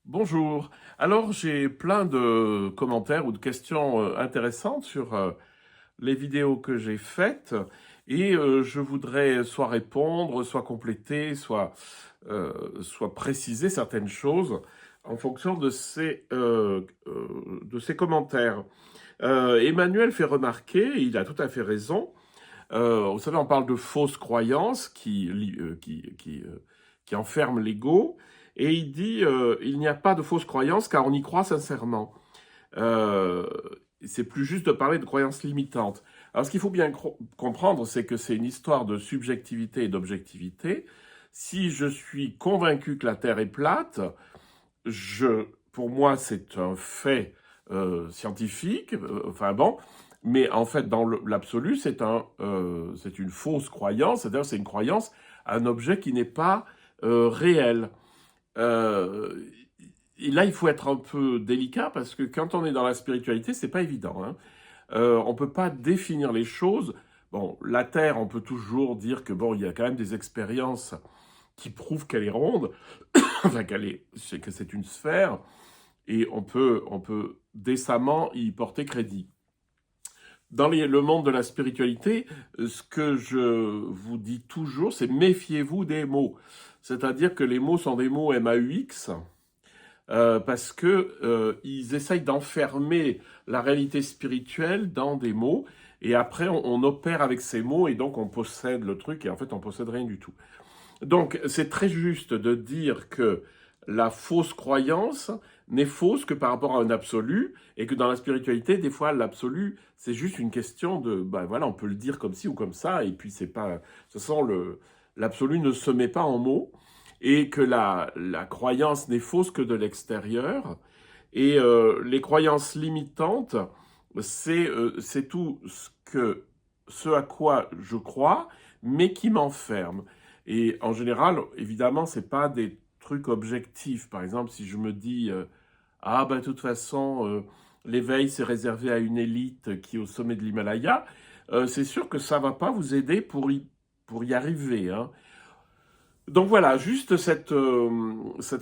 Bonjour. Alors, j'ai plein de commentaires ou de questions intéressantes sur les vidéos que j'ai faites et je voudrais soit répondre, soit compléter, soit préciser certaines choses en fonction de ces commentaires. Emmanuel fait remarquer, et il a tout à fait raison, vous savez, on parle de fausses croyances qui enferment l'ego, et il dit il n'y a pas de fausses croyances car on y croit sincèrement. Euh, c'est plus juste de parler de croyances limitantes. Alors, ce qu'il faut bien comprendre, c'est que c'est une histoire de subjectivité et d'objectivité. Si je suis convaincu que la Terre est plate, pour moi, c'est un fait scientifique, enfin bon, mais en fait, dans l'absolu, c'est une fausse croyance, c'est-à-dire c'est une croyance à un objet qui n'est pas réel. Euh, et là, il faut être un peu délicat parce que quand on est dans la spiritualité, c'est pas évident, hein. On peut pas définir les choses. Bon, la Terre, on peut toujours dire que bon, il y a quand même des expériences qui prouvent qu'elle est ronde, enfin que c'est une sphère et on peut décemment y porter crédit. Dans le monde de la spiritualité, ce que je vous dis toujours, c'est méfiez-vous des mots. C'est-à-dire que les mots sont des mots MAUX, parce que ils essayent d'enfermer la réalité spirituelle dans des mots, et après on opère avec ces mots, et donc on possède le truc, et en fait on possède rien du tout. Donc, c'est très juste de dire que la fausse croyance n'est fausse que par rapport à un absolu, et que dans la spiritualité, des fois, l'absolu, c'est juste une question de, ben voilà, on peut le dire comme ci ou comme ça, et puis c'est pas, ce sont l'absolu ne se met pas en mots, et que la croyance n'est fausse que de l'extérieur, et les croyances limitantes, c'est tout ce à quoi je crois, mais qui m'enferme. Et en général, évidemment, c'est pas des trucs objectifs. Par exemple, si je me dis ah ben de toute façon l'éveil c'est réservé à une élite qui est au sommet de l'Himalaya, c'est sûr que ça va pas vous aider pour y arriver, hein. Donc voilà, juste cette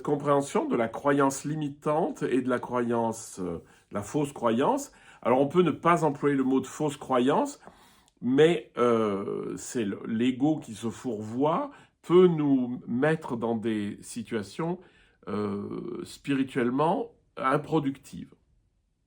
compréhension de la croyance limitante et de la croyance, la fausse croyance. Alors on peut ne pas employer le mot de fausse croyance, mais c'est l'ego qui se fourvoie, peut nous mettre dans des situations spirituellement improductives.